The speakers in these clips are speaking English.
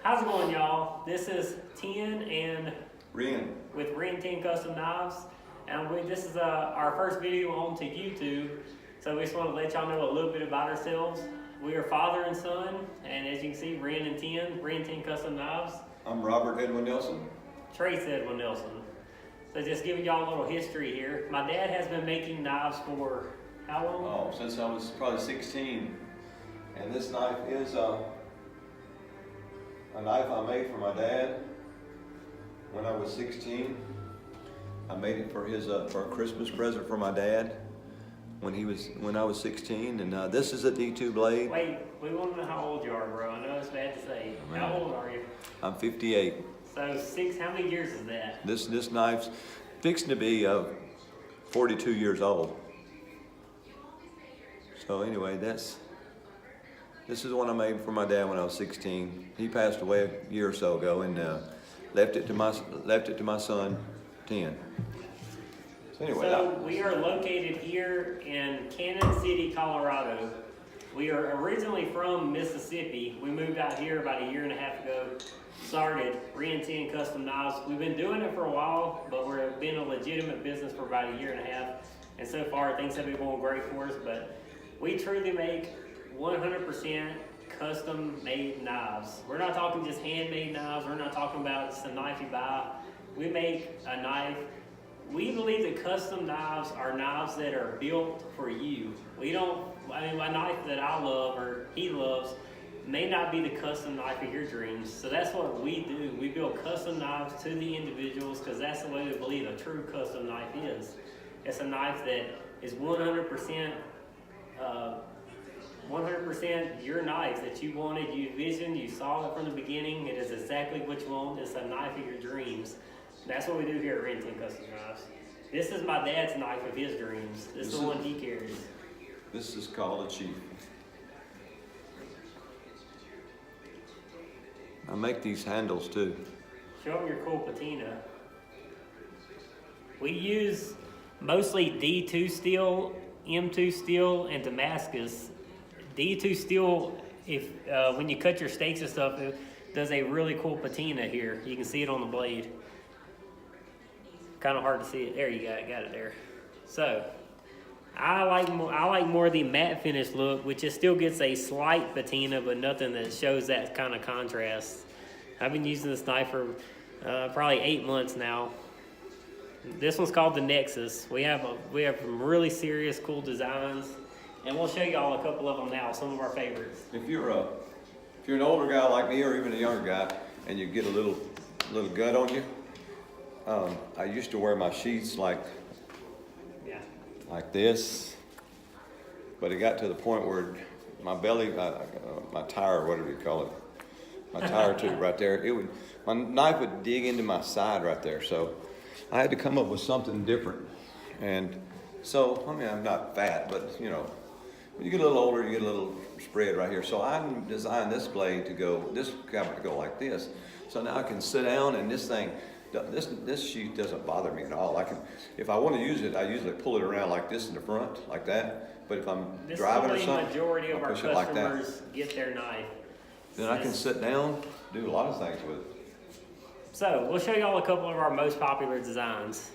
How's it going, y'all? This is Ten and Ren. with Ren-Ten Kustom Knives, and this is our first video onto YouTube. So we just want to let y'all know a little bit about ourselves. We are father and son, and as you can see, Ren and Ten, Ren-Ten Kustom Knives. I'm Robert Edwin Nelson. Trace Edwin Nelson. So just giving y'all a little history here. My dad has been making knives for how long? Oh, since I was probably 16. And this knife is a knife I made for my dad when I was 16. I made it for his for a Christmas present for my dad when I was 16. And this is a D2 blade. Wait, we want to know how old you are, bro. I know it's bad to say. How old are you? I'm 58. So how many years is that? This knife's fixing to be 42 years old. So anyway, this is the one I made for my dad when I was 16. He passed away a year or so ago, and left it to my son, 10. So anyway, we are located here in Cannon City, Colorado. We are originally from Mississippi. We moved out here about a year and a half ago. Started Ren-Ten Kustom Knives. We've been doing it for a while, but we've been a legitimate business for about a year and a half. And so far, things have been going great for us. But we truly make 100% custom-made knives. We're not talking just handmade knives. We're not talking about just a knife you buy. We make a knife. We believe that custom knives are knives that are built for you. A knife that I love or he loves may not be the custom knife of your dreams. So that's what we do. We build custom knives to the individuals because that's the way we believe a true custom knife is. It's a knife that is 100% your knife that you wanted, you envisioned, you saw it from the beginning. It is exactly what you want. It's a knife of your dreams. That's what we do here at Ren-Ten Kustom Knives. This is my dad's knife of his dreams. This is the one he carries. This is called a Chief. I make these handles too. Show them your cool patina. We use mostly D2 steel, M2 steel, and Damascus. D2 steel, when you cut your steaks and stuff, it does a really cool patina here. You can see it on the blade. Kind of hard to see it. There you got it there. So I like more the matte finish look, which it still gets a slight patina, but nothing that shows that kind of contrast. I've been using this knife for probably 8 months now. This one's called the Nexus. We have some really serious, cool designs, and we'll show y'all a couple of them now. Some of our favorites. If you're an older guy like me, or even a younger guy, and you get a little gut on you, I used to wear my sheaths like this, but it got to the point where my belly, my tire, whatever you call it, my tire tube right there, my knife would dig into my side right there. So I had to come up with something different. And so, I'm not fat, but when you get a little older, you get a little spread right here. So I designed this blade this cabinet to go like this. So now I can sit down, and this sheath doesn't bother me at all. If I want to use it, I usually pull it around like this in the front, like that. But if I'm driving or something, the majority of our push it like that. customers get their knife. Then I can sit down, do a lot of things with it. So we'll show y'all a couple of our most popular designs.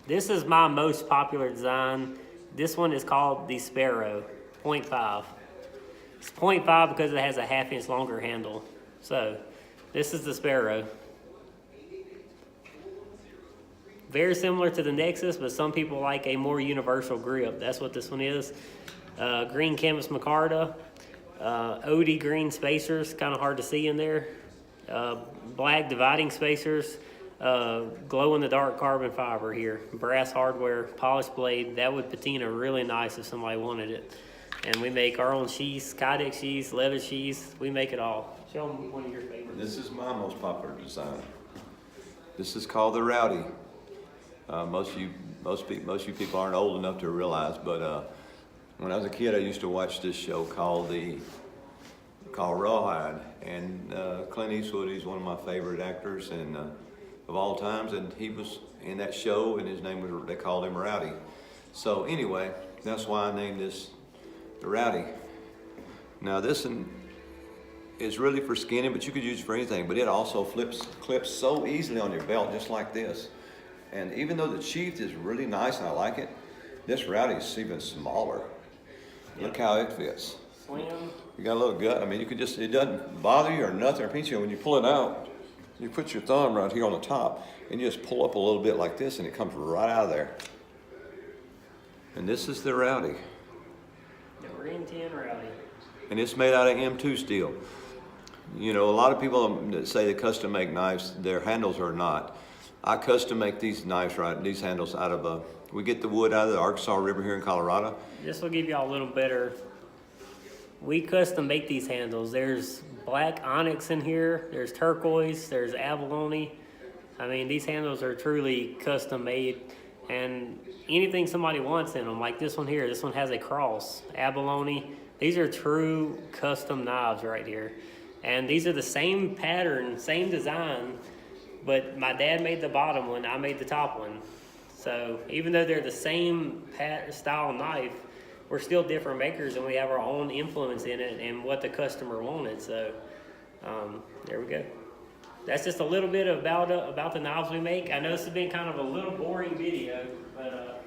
This is my most popular design. This one is called the Sparrow 0.5. It's 0.5 because it has a 1/2 inch longer handle. So this is the Sparrow. Very similar to the Nexus, but some people like a more universal grip. That's what this one is. Green canvas micarta, OD green spacers, kind of hard to see in there. Black dividing spacers, glow in the dark carbon fiber here. Brass hardware, polished blade. That would patina really nice if somebody wanted it. And we make our own sheaths, Kydex sheaths, leather sheaths. We make it all. Show them one of your favorites. This is my most popular design. This is called the Rowdy. Most of you people aren't old enough to realize, but when I was a kid, I used to watch this show called Rawhide, and Clint Eastwood is one of my favorite actors and of all times, and he was in that show, and his name they called him Rowdy. So anyway, that's why I named this the Rowdy. Now this is really for skinning, but you could use it for anything. But it also clips so easily on your belt, just like this. And even though the sheath is really nice and I like it, this rowdy is even smaller. Look how it fits. Slim. You got a little gut. I mean, you could just, it doesn't bother you or nothing or pinch you. When you pull it out, you put your thumb right here on the top and you just pull up a little bit like this and it comes right out of there. And this is the rowdy. The Ren-Ten Rowdy. And it's made out of M2 steel. You know, a lot of people that say they custom make knives, their handles are not. I custom make these knives, these handles out of, we get the wood out of the Arkansas River here in Colorado. This will give y'all a little better. We custom make these handles. There's black onyx in here. There's turquoise. There's abalone. I mean, these handles are truly custom made. And anything somebody wants in them, like this one here. This one has a cross, abalone. These are true custom knives right here. And these are the same pattern, same design, but my dad made the bottom one, I made the top one. So even though they're the same style knife, we're still different makers and we have our own influence in it and what the customer wanted. So there we go. That's just a little bit about the knives we make. I know this has been kind of a little boring video, but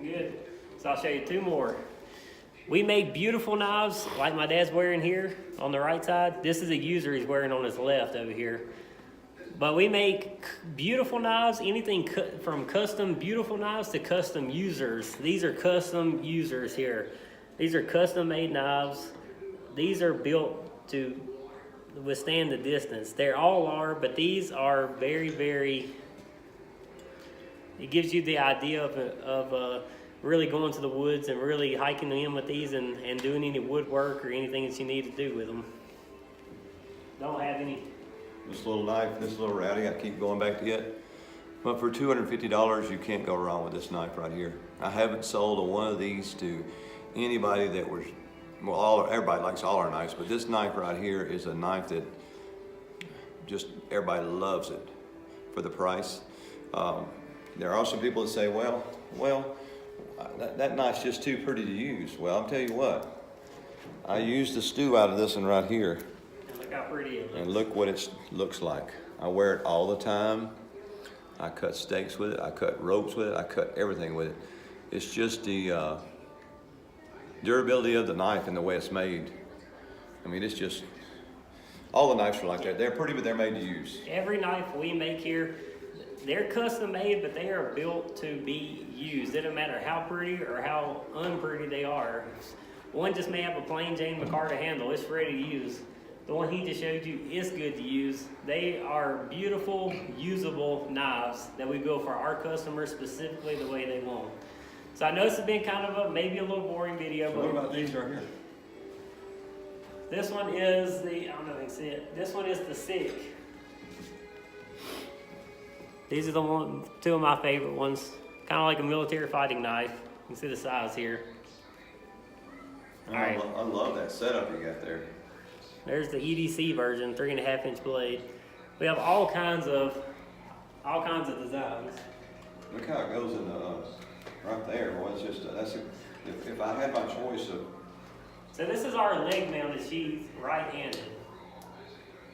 good. So I'll show you two more. We make beautiful knives like my dad's wearing here on the right side. This is a user he's wearing on his left over here. But we make beautiful knives, anything from custom beautiful knives to custom users. These are custom users here. These are custom made knives. These are built to withstand the distance. They all are, but these are very, very, it gives you the idea of really going to the woods and really hiking in with these and doing any woodwork or anything that you need to do with them. Don't have any. This little knife, this little rowdy, I keep going back to it. But for $250, you can't go wrong with this knife right here. I haven't sold a one of these to anybody that was, well, everybody likes all our knives, but this knife right here is a knife that just everybody loves it for the price. There are some people that say, well, that knife's just too pretty to use. Well, I'll tell you what, I used the stew out of this one right here. Look how pretty it looks. And look what it looks like. I wear it all the time. I cut steaks with it. I cut ropes with it. I cut everything with it. It's just the durability of the knife and the way it's made. I mean, it's just, all the knives are like that. They're pretty, but they're made to use. Every knife we make here, they're custom made, but they are built to be used. It doesn't matter how pretty or how unpretty they are. One just may have a plain Jane McCarter handle. It's ready to use. The one he just showed you is good to use. They are beautiful, usable knives that we build for our customers specifically the way they want. So I know this has been kind of maybe a little boring video. So what about these right here? This one is the, I don't know if you can see it. This one is the SICK. These are the two of my favorite ones. Kind of like a military fighting knife. You can see the size here. I love that setup you got there. There's the EDC version, 3.5-inch blade. We have all kinds of designs. Look how it goes in the right there. Well, it's just if I had my choice of. So this is our leg mounted sheath, right-handed.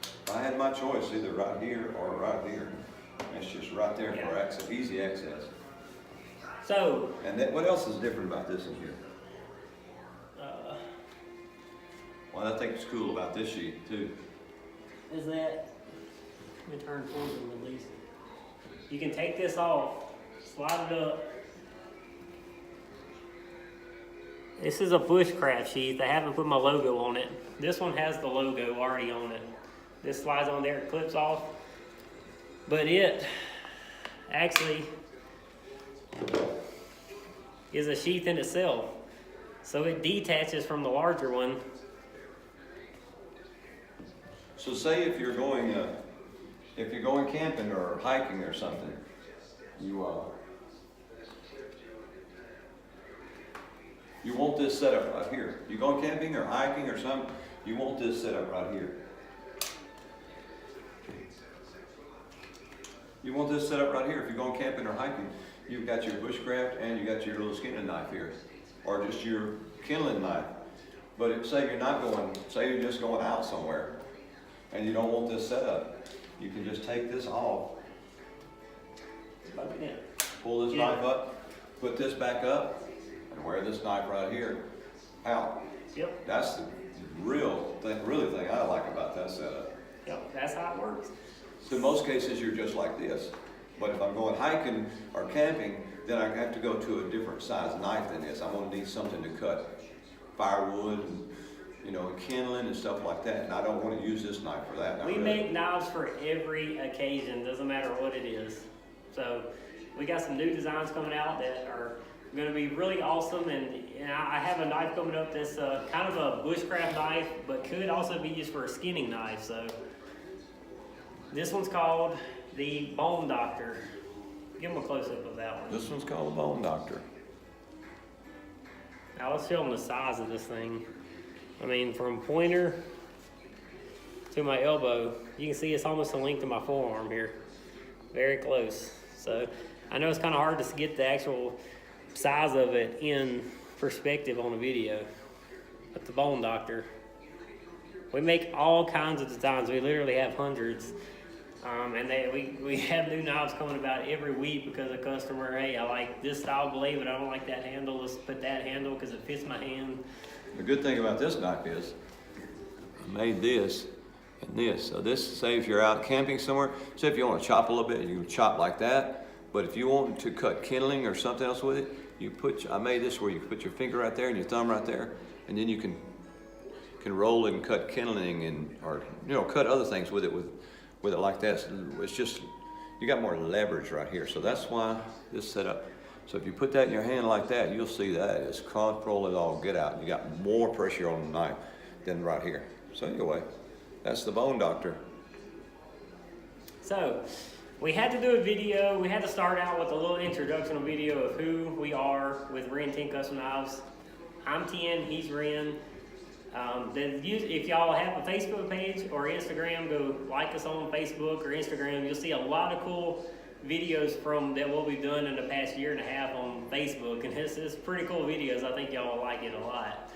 If I had my choice, either right here or right here. It's just right there for access, easy access. So. And then, what else is different about this in here? What I think is cool about this sheet too is that, let me turn forward and release it. You can take this off, slide it up. This is a bushcraft sheath. I haven't put my logo on it. This one has the logo already on it. This slides on there, it clips off. But it actually is a sheath in itself. So it detaches from the larger one. So say if you're going camping or hiking or something, you want this setup right here. You going camping or hiking or something, you want this setup right here. You want this setup right here if you're going camping or hiking. you've got your bushcraft and you got your little skinning knife here, or just your kindling knife. But say you're not going, say you're just going out somewhere and you don't want this set up, you can just take this off, pull this knife up, put this back up, and wear this knife right here out. Yep. That's the really thing I like about that setup. Yep, that's how it works. So in most cases, you're just like this. But if I'm going hiking or camping, then I have to go to a different size knife than this. I'm gonna need something to cut firewood and, you know, kindling and stuff like that. And I don't want to use this knife for that. We make knives for every occasion, doesn't matter what it is. So we got some new designs coming out that are going to be really awesome. And I have a knife coming up that's kind of a bushcraft knife, but could also be used for a skinning knife. So this one's called the Bone Doctor. Give them a close-up of that one. This one's called the Bone Doctor. Now let's show them the size of this thing. I mean, from pointer to my elbow, you can see it's almost the length of my forearm here. Very close. So I know it's kind of hard to get the actual size of it in perspective on a video. But the Bone Doctor, we make all kinds of designs. We literally have hundreds. And we have new knives coming about every week because a customer, hey, I like this style blade, but I don't like that handle. Let's put that handle because it fits my hand. The good thing about this knife is I made this and this. So this, say if you're out camping somewhere, say if you want to chop a little bit, you can chop like that. But if you want to cut kindling or something else with it, I made this where you put your finger right there and your thumb right there, and then you can roll it and cut kindling and, or, you know, cut other things with it like that. So it's just, you got more leverage right here. So that's why this setup. So if you put that in your hand like that, you'll see that it's control it all, get out. You got more pressure on the knife than right here. So anyway, that's the Bone Doctor. So we had to do a video. We had to start out with a little introductional video of who we are with Ren-Ten Kustom Knives. I'm Ten, he's Ren. If y'all have a Facebook page or Instagram, go like us on Facebook or Instagram. You'll see a lot of cool videos from that what we've done in the past year and a half on Facebook, and it's pretty cool videos. I think y'all will like it a lot.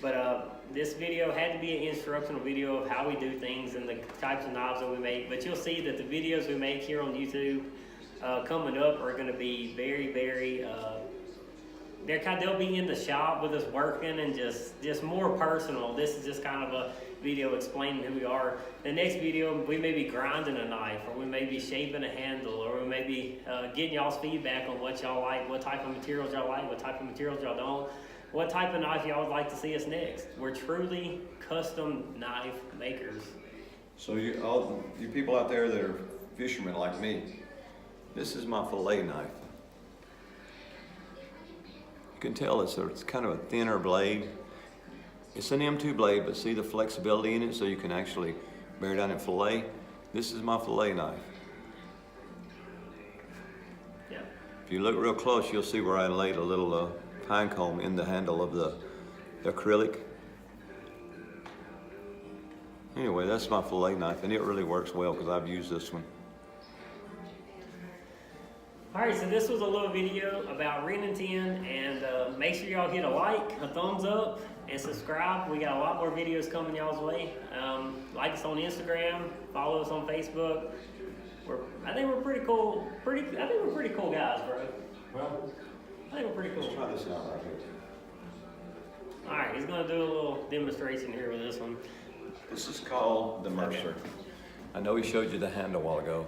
But this video had to be an instructional video of how we do things and the types of knives that we make. But you'll see that the videos we make here on YouTube coming up are going to be very, very. They'll be in the shop with us working and just more personal. This is just kind of a video explaining who we are. The next video, we may be grinding a knife, or we may be shaping a handle, or we may be getting y'all's feedback on what y'all like, what type of materials y'all like, what type of materials y'all don't, what type of knife y'all would like to see us next. We're truly custom knife makers. So all you people out there that are fishermen like me, this is my fillet knife. You can tell it's kind of a thinner blade. It's an M2 blade, but see the flexibility in it, so you can actually bear down and fillet. This is my fillet knife. Yeah. If you look real close, you'll see where I laid a little pine cone in the handle of the acrylic. Anyway, that's my fillet knife, and it really works well because I've used this one. Alright, so this was a little video about Ren-Ten, and make sure y'all hit a like, a thumbs up, and subscribe. We got a lot more videos coming y'all's way. Like us on Instagram, follow us on Facebook. I think we're pretty cool. I think we're pretty cool guys, bro. Well, I think we're pretty cool. let's try this out right here. Alright, he's gonna do a little demonstration here with this one. This is called the Mercer. I know he showed you the handle a while ago,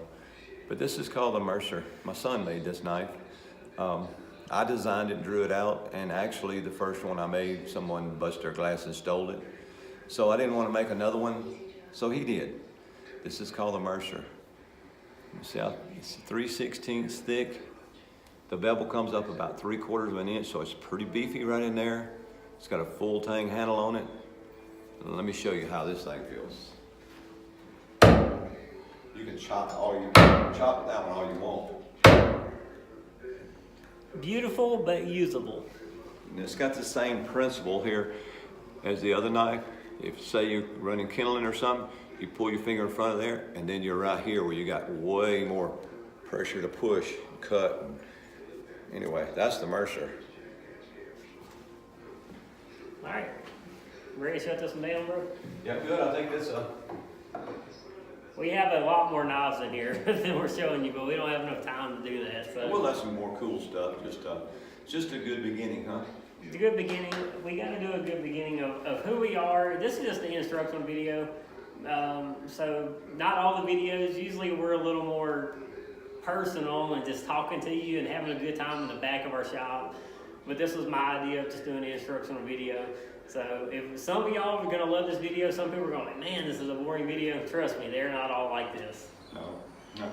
but this is called the Mercer. My son made this knife. I designed it, drew it out, and actually the first one I made, someone busted their glass and stole it. So I didn't want to make another one, so he did. This is called the Mercer. You see how it's 3/16 thick. The bevel comes up about 3/4 of an inch, so it's pretty beefy right in there. It's got a full tang handle on it. Let me show you how this thing feels. You can chop that one all you want. Beautiful but usable. And it's got the same principle here as the other knife. If say you're running kindling or something, you pull your finger in front of there, and then you're right here where you got way more pressure to push, cut, anyway, that's the Mercer. All right. Ready to shut this one down, bro? Yeah, good. I think that's We have a lot more knives in here than we're showing you, but we don't have enough time to do that. So we'll have some more cool stuff. Just a good beginning, huh? it's a good beginning. We got to do a good beginning of who we are. This is just the instructional video. So not all the videos. Usually we're a little more personal and just talking to you and having a good time in the back of our shop. But this was my idea of just doing the instructional video. So if some of y'all are gonna love this video, some people are going like, man, this is a boring video. Trust me, they're not all like this. No,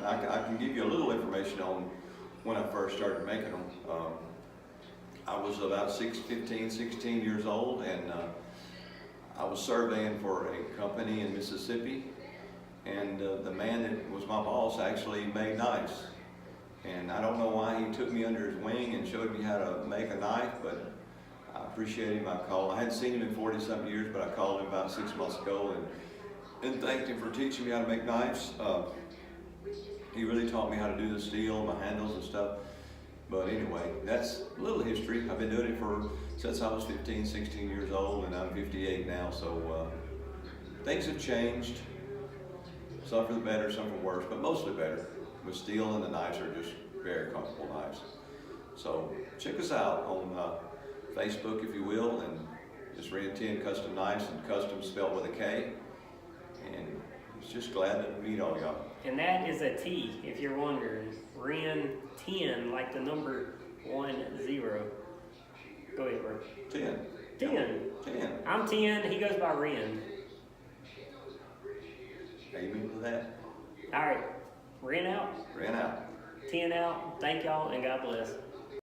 I can give you a little information on when I first started making them. I was about 15, 16 years old, and I was surveying for a company in Mississippi, and the man that was my boss actually made knives. And I don't know why he took me under his wing and showed me how to make a knife, but I appreciate him. I hadn't seen him in 40-something years, but I called him about 6 months ago and thanked him for teaching me how to make knives. He really taught me how to do the steel, my handles and stuff. But anyway, that's a little history. I've been doing it since I was 15, 16 years old, and I'm 58 now, so things have changed. Some for the better, some for worse, but mostly better. With steel, and the knives are just very comfortable knives. So check us out on Facebook, if you will, and just Ren-Ten Kustom Knives, and custom spelled with a K. And just glad to meet all y'all. And that is a T, if you're wondering. Ren-Ten, like the number 10. Go ahead, bro. 10. 10. 10. I'm 10. He goes by Ren. Amen to that. All right. Ren out. Ren out. 10 out. Thank y'all, and God bless.